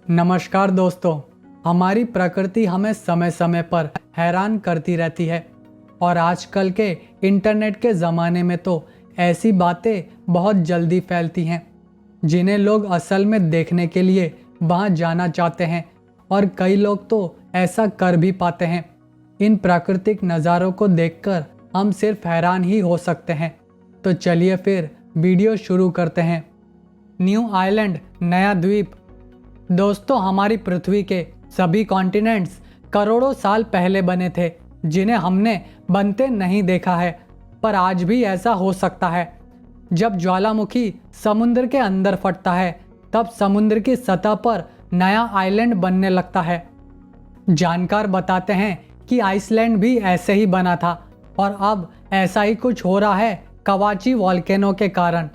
नमस्कार दोस्तों। हमारी प्रकृति हमें समय समय पर हैरान करती रहती है और आजकल के इंटरनेट के ज़माने में तो ऐसी बातें बहुत जल्दी फैलती हैं जिन्हें लोग असल में देखने के लिए वहाँ जाना चाहते हैं और कई लोग तो ऐसा कर भी पाते हैं। इन प्राकृतिक नज़ारों को देखकर हम सिर्फ हैरान ही हो सकते हैं। तो चलिए फिर वीडियो शुरू करते हैं। न्यू आइलैंड, नया द्वीप। दोस्तों, हमारी पृथ्वी के सभी कॉन्टिनेंट्स करोड़ों साल पहले बने थे जिन्हें हमने बनते नहीं देखा है, पर आज भी ऐसा हो सकता है। जब ज्वालामुखी समुद्र के अंदर फटता है तब समुद्र की सतह पर नया आइलैंड बनने लगता है। जानकार बताते हैं कि आइसलैंड भी ऐसे ही बना था और अब ऐसा ही कुछ हो रहा है कवाची वॉल्केनो के कारण।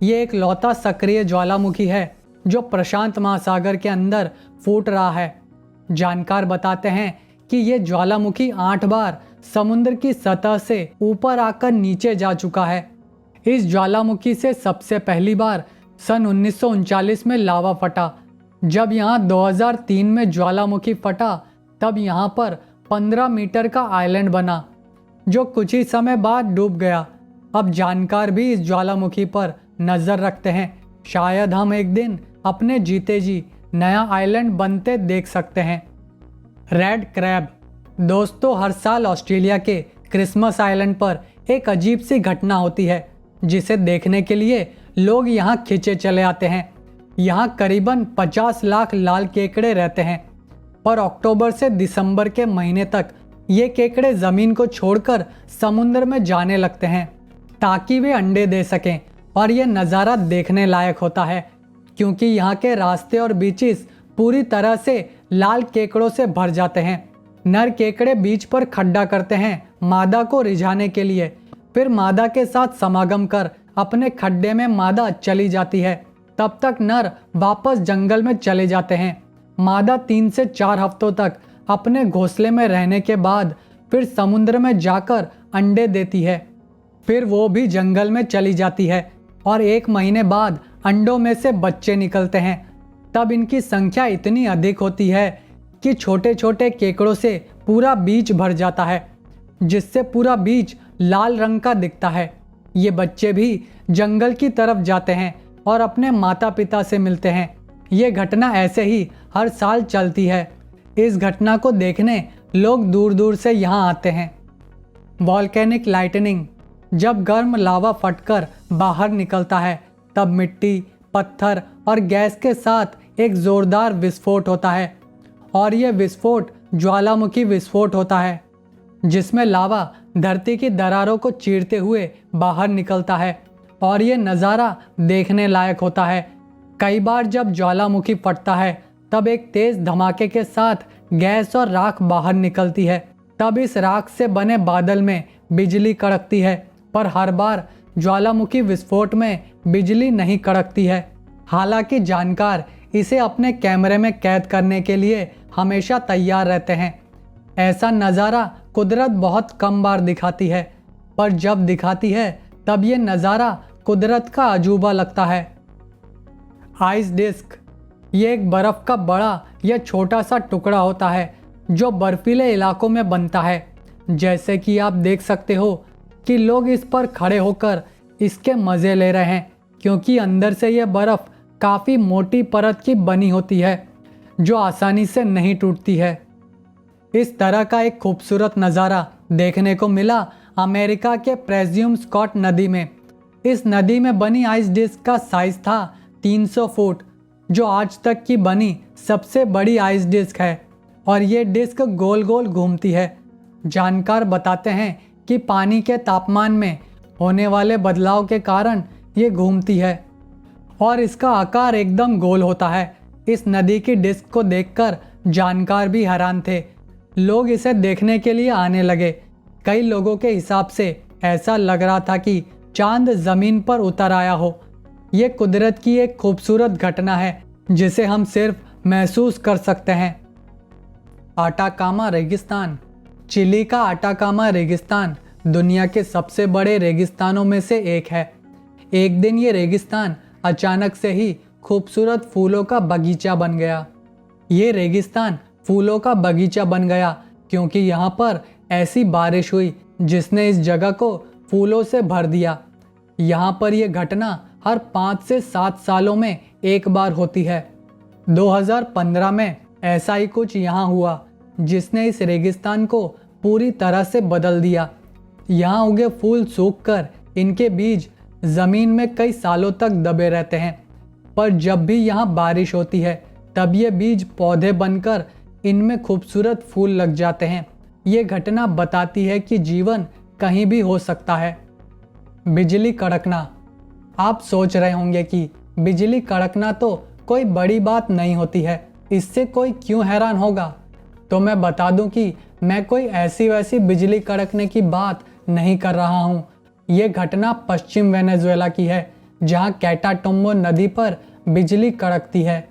ये एक लौता सक्रिय ज्वालामुखी है जो प्रशांत महासागर के अंदर फूट रहा है। जानकार बताते हैं कि ये ज्वालामुखी 8 बार समुद्र की सतह से ऊपर आकर नीचे जा चुका है। इस ज्वालामुखी से सबसे पहली बार सन 1939 में लावा फटा। जब यहाँ 2003 में ज्वालामुखी फटा तब यहाँ पर 15 मीटर का आइलैंड बना जो कुछ ही समय बाद डूब गया। अब जानकार भी इस ज्वालामुखी पर नज़र रखते हैं। शायद हम एक दिन अपने जीते जी नया आइलैंड बनते देख सकते हैं। Red crab. दोस्तों, हर साल ऑस्ट्रेलिया के क्रिसमस आइलैंड पर एक अजीब सी घटना होती है जिसे देखने के लिए लोग यहाँ खिंचे चले आते हैं। यहाँ करीबन 50 लाख लाल केकड़े रहते हैं, पर अक्टूबर से दिसंबर के महीने तक ये केकड़े ज़मीन को छोड़कर समुद्र में जाने लगते हैं ताकि वे अंडे दे सकें। और ये नज़ारा देखने लायक होता है क्योंकि यहाँ के रास्ते और बीचेस पूरी तरह से लाल केकड़ों से भर जाते हैं। नर केकड़े बीच पर खड्डा करते हैं मादा को रिझाने के लिए, फिर मादा के साथ समागम कर अपने खड्डे में मादा चली जाती है। तब तक नर वापस जंगल में चले जाते हैं। मादा 3 से 4 हफ्तों तक अपने घोंसले में रहने के बाद फिर समुद्र में जाकर अंडे देती है, फिर वो भी जंगल में चली जाती है और 1 महीने बाद अंडों में से बच्चे निकलते हैं। तब इनकी संख्या इतनी अधिक होती है कि छोटे छोटे केकड़ों से पूरा बीच भर जाता है जिससे पूरा बीच लाल रंग का दिखता है। ये बच्चे भी जंगल की तरफ जाते हैं और अपने माता पिता से मिलते हैं। ये घटना ऐसे ही हर साल चलती है। इस घटना को देखने लोग दूर दूर से यहाँ आते हैं। Volcanic lightning. जब गर्म लावा फटकर बाहर निकलता है तब मिट्टी, पत्थर और गैस के साथ एक ज़ोरदार विस्फोट होता है और यह विस्फोट ज्वालामुखी विस्फोट होता है जिसमें लावा धरती की दरारों को चीरते हुए बाहर निकलता है और ये नज़ारा देखने लायक होता है। कई बार जब ज्वालामुखी फटता है तब एक तेज़ धमाके के साथ गैस और राख बाहर निकलती है। तब इस राख से बने बादल में बिजली कड़कती है, पर हर बार ज्वालामुखी विस्फोट में बिजली नहीं कड़कती है। हालांकि जानकार इसे अपने कैमरे में कैद करने के लिए हमेशा तैयार रहते हैं। ऐसा नज़ारा कुदरत बहुत कम बार दिखाती है, पर जब दिखाती है तब ये नज़ारा कुदरत का अजूबा लगता है। Ice disc. ये एक बर्फ़ का बड़ा या छोटा सा टुकड़ा होता है जो बर्फीले इलाकों में बनता है। जैसे कि आप देख सकते हो कि लोग इस पर खड़े होकर इसके मज़े ले रहे हैं क्योंकि अंदर से यह बर्फ़ काफ़ी मोटी परत की बनी होती है जो आसानी से नहीं टूटती है। इस तरह का एक खूबसूरत नज़ारा देखने को मिला अमेरिका के प्रेज्यूम स्कॉट नदी में। इस नदी में बनी आइस डिस्क का साइज़ था 300 फुट, जो आज तक की बनी सबसे बड़ी आइस डिस्क है और ये डिस्क गोल गोल घूमती है। जानकार बताते हैं कि पानी के तापमान में होने वाले बदलाव के कारण ये घूमती है और इसका आकार एकदम गोल होता है। इस नदी की डिस्क को देखकर जानकार भी हैरान थे। लोग इसे देखने के लिए आने लगे। कई लोगों के हिसाब से ऐसा लग रहा था कि चांद ज़मीन पर उतर आया हो। ये कुदरत की एक खूबसूरत घटना है जिसे हम सिर्फ महसूस कर सकते हैं। आटाकामा रेगिस्तान। चिली का आटाकामा रेगिस्तान दुनिया के सबसे बड़े रेगिस्तानों में से एक है। एक दिन ये रेगिस्तान अचानक से ही खूबसूरत फूलों का बगीचा बन गया। ये रेगिस्तान फूलों का बगीचा बन गया क्योंकि यहाँ पर ऐसी बारिश हुई जिसने इस जगह को फूलों से भर दिया। यहाँ पर यह घटना हर 5 से 7 सालों में एक बार होती है। 2015 में ऐसा ही कुछ यहाँ हुआ जिसने इस रेगिस्तान को पूरी तरह से बदल दिया। यहाँ उगे फूल सूखकर इनके बीज जमीन में कई सालों तक दबे रहते हैं, पर जब भी यहाँ बारिश होती है तब ये बीज पौधे बनकर इनमें खूबसूरत फूल लग जाते हैं। ये घटना बताती है कि जीवन कहीं भी हो सकता है। बिजली कड़कना। आप सोच रहे होंगे कि बिजली कड़कना तो कोई बड़ी बात नहीं होती है, इससे कोई क्यों हैरान होगा। तो मैं बता दूं कि मैं कोई ऐसी वैसी बिजली कड़कने की बात नहीं कर रहा हूं। ये घटना पश्चिम वेनेजुएला की है, जहां कैटाटुम्बो नदी पर बिजली कड़कती है।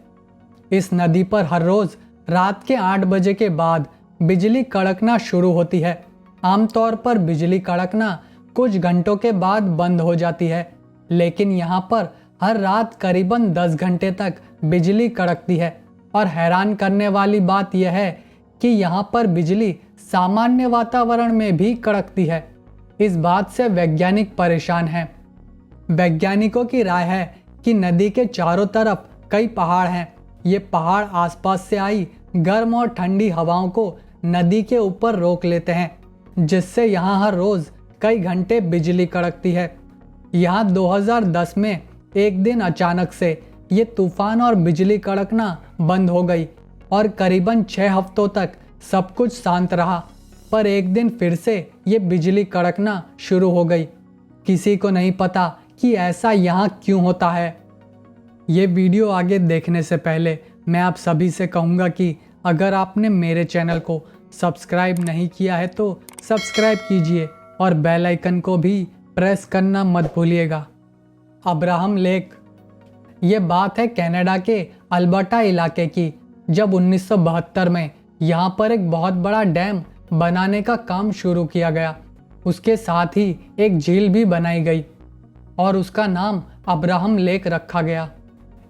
इस नदी पर हर रोज रात के 8 बजे के बाद बिजली कड़कना शुरू होती है। आमतौर पर बिजली कड़कना कुछ घंटों के बाद बंद हो जाती है, लेकिन यहाँ पर हर रात करीबन 10 घंटे तक बिजली कड़कती है। और हैरान करने वाली बात यह है कि यहाँ पर बिजली सामान्य वातावरण में भी कड़कती है। इस बात से वैज्ञानिक परेशान हैं। वैज्ञानिकों की राय है कि नदी के चारों तरफ कई पहाड़ हैं। ये पहाड़ आसपास से आई गर्म और ठंडी हवाओं को नदी के ऊपर रोक लेते हैं, जिससे यहाँ हर रोज कई घंटे बिजली कड़कती है। यहाँ 2010 में एक दिन अचानक से ये तूफान और बिजली कड़कना बंद हो गई और करीबन 6 हफ्तों तक सब कुछ शांत रहा। पर एक दिन फिर से ये बिजली कड़कना शुरू हो गई। किसी को नहीं पता कि ऐसा यहाँ क्यों होता है। ये वीडियो आगे देखने से पहले मैं आप सभी से कहूँगा कि अगर आपने मेरे चैनल को सब्सक्राइब नहीं किया है तो सब्सक्राइब कीजिए और बेल आइकन को भी प्रेस करना मत भूलिएगा। Abraham lake. ये बात है कनाडा के अल्बर्टा इलाके की, जब 1972 में यहाँ पर एक बहुत बड़ा डैम बनाने का काम शुरू किया गया। उसके साथ ही एक झील भी बनाई गई और उसका नाम अब्राहम लेक रखा गया।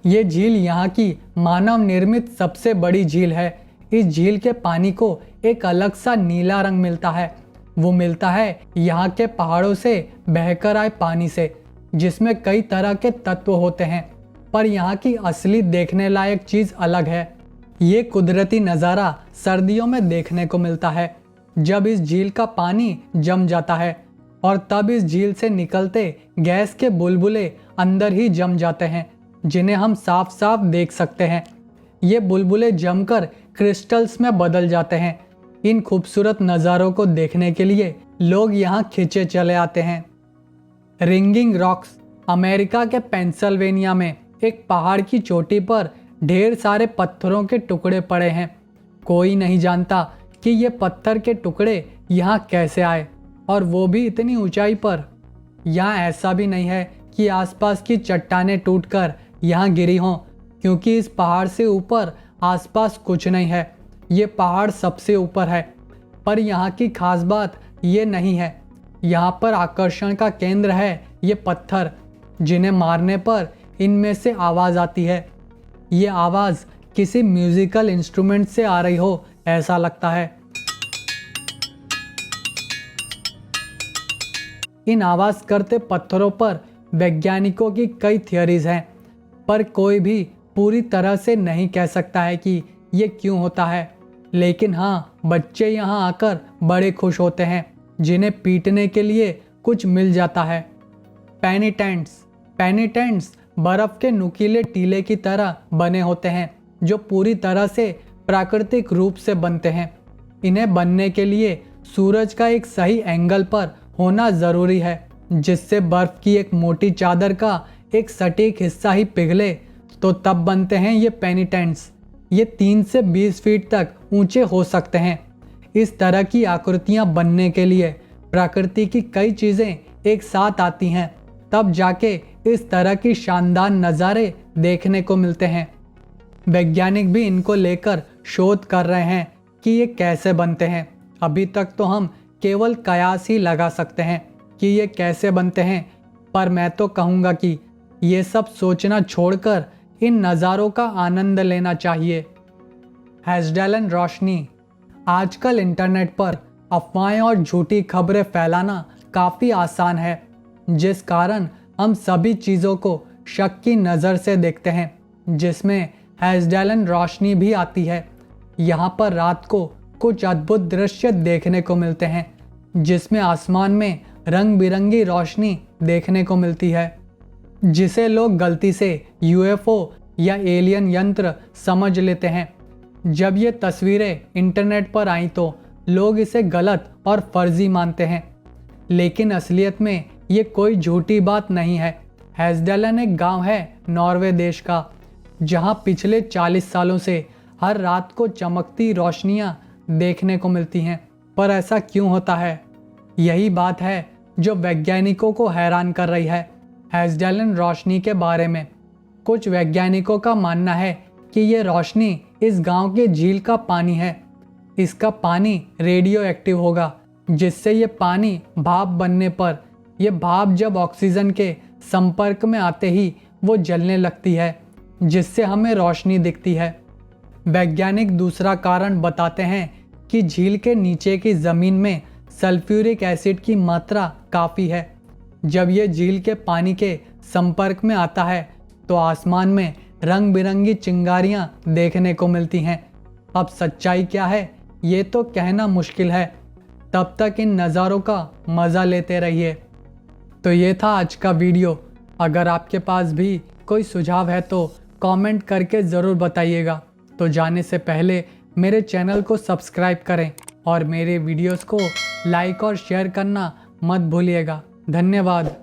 ये झील यहाँ की मानव निर्मित सबसे बड़ी झील है। इस झील के पानी को एक अलग सा नीला रंग मिलता है। वो मिलता है यहाँ के पहाड़ों से बहकर आए पानी से, जिसमें कई तरह के तत्व होते हैं। पर यहाँ की असली देखने लायक चीज़ अलग है। ये कुदरती नज़ारा सर्दियों में देखने को मिलता है, जब इस झील का पानी जम जाता है और तब इस झील से निकलते गैस के बुलबुले अंदर ही जम जाते हैं, जिन्हें हम साफ साफ देख सकते हैं। ये बुलबुले जमकर क्रिस्टल्स में बदल जाते हैं। इन खूबसूरत नज़ारों को देखने के लिए लोग यहाँ खींचे चले आते हैं। Ringing rocks. अमेरिका के पेंसिल्वेनिया में एक पहाड़ की चोटी पर ढेर सारे पत्थरों के टुकड़े पड़े हैं। कोई नहीं जानता कि ये पत्थर के टुकड़े यहाँ कैसे आए, और वो भी इतनी ऊंचाई पर। यहाँ ऐसा भी नहीं है कि आसपास की चट्टानें टूटकर यहाँ गिरी हों, क्योंकि इस पहाड़ से ऊपर आसपास कुछ नहीं है। ये पहाड़ सबसे ऊपर है। पर यहाँ की खास बात ये नहीं है। यहाँ पर आकर्षण का केंद्र है ये पत्थर, जिन्हें मारने पर इनमें से आवाज़ आती है। ये आवाज़ किसी म्यूजिकल इंस्ट्रूमेंट से आ रही हो ऐसा लगता है। इन आवाज़ करते पत्थरों पर वैज्ञानिकों की कई थियरीज हैं, पर कोई भी पूरी तरह से नहीं कह सकता है कि ये क्यों होता है। लेकिन हाँ, बच्चे यहाँ आकर बड़े खुश होते हैं, जिन्हें पीटने के लिए कुछ मिल जाता है। पेनिटेंट्स। पेनिटेंट्स बर्फ़ के नुकीले टीले की तरह बने होते हैं, जो पूरी तरह से प्राकृतिक रूप से बनते हैं। इन्हें बनने के लिए सूरज का एक सही एंगल पर होना ज़रूरी है, जिससे बर्फ़ की एक मोटी चादर का एक सटीक हिस्सा ही पिघले, तो तब बनते हैं ये पेनिटेंट्स। ये 3 से 20 फीट तक ऊंचे हो सकते हैं। इस तरह की आकृतियां बनने के लिए प्रकृति की कई चीज़ें एक साथ आती हैं, तब जाके इस तरह की शानदार नज़ारे देखने को मिलते हैं। वैज्ञानिक भी इनको लेकर शोध कर रहे हैं कि ये कैसे बनते हैं। अभी तक तो हम केवल कयास ही लगा सकते हैं कि ये कैसे बनते हैं, पर मैं तो कहूँगा कि ये सब सोचना छोड़कर इन नज़ारों का आनंद लेना चाहिए। हेज़डेलन रोशनी। आजकल इंटरनेट पर अफवाहें और झूठी खबरें फैलाना काफ़ी आसान है, जिस कारण हम सभी चीज़ों को शक की नज़र से देखते हैं, जिसमें हेज़डेलन रोशनी भी आती है। यहाँ पर रात को कुछ अद्भुत दृश्य देखने को मिलते हैं, जिसमें आसमान में रंग बिरंगी रोशनी देखने को मिलती है, जिसे लोग गलती से यूएफओ या एलियन यंत्र समझ लेते हैं। जब ये तस्वीरें इंटरनेट पर आईं तो लोग इसे गलत और फर्जी मानते हैं, लेकिन असलियत में ये कोई झूठी बात नहीं है। हेज़डेलन एक गांव है नॉर्वे देश का, जहां पिछले 40 सालों से हर रात को चमकती रोशनियां देखने को मिलती हैं। पर ऐसा क्यों होता है? यही बात है जो वैज्ञानिकों को हैरान कर रही है। हेज़डेलन रोशनी के बारे में कुछ वैज्ञानिकों का मानना है कि ये रोशनी इस गांव के झील का पानी है। इसका पानी रेडियो एक्टिव होगा, जिससे ये पानी भाप बनने पर यह भाप जब ऑक्सीजन के संपर्क में आते ही वो जलने लगती है, जिससे हमें रोशनी दिखती है। वैज्ञानिक दूसरा कारण बताते हैं कि झील के नीचे की ज़मीन में सल्फ्यूरिक एसिड की मात्रा काफ़ी है। जब ये झील के पानी के संपर्क में आता है तो आसमान में रंग बिरंगी चिंगारियां देखने को मिलती हैं। अब सच्चाई क्या है ये तो कहना मुश्किल है। तब तक इन नज़ारों का मज़ा लेते रहिए। तो ये था आज का वीडियो। अगर आपके पास भी कोई सुझाव है तो कमेंट करके ज़रूर बताइएगा। तो जाने से पहले मेरे चैनल को सब्सक्राइब करें और मेरे वीडियोस को लाइक और शेयर करना मत भूलिएगा। धन्यवाद।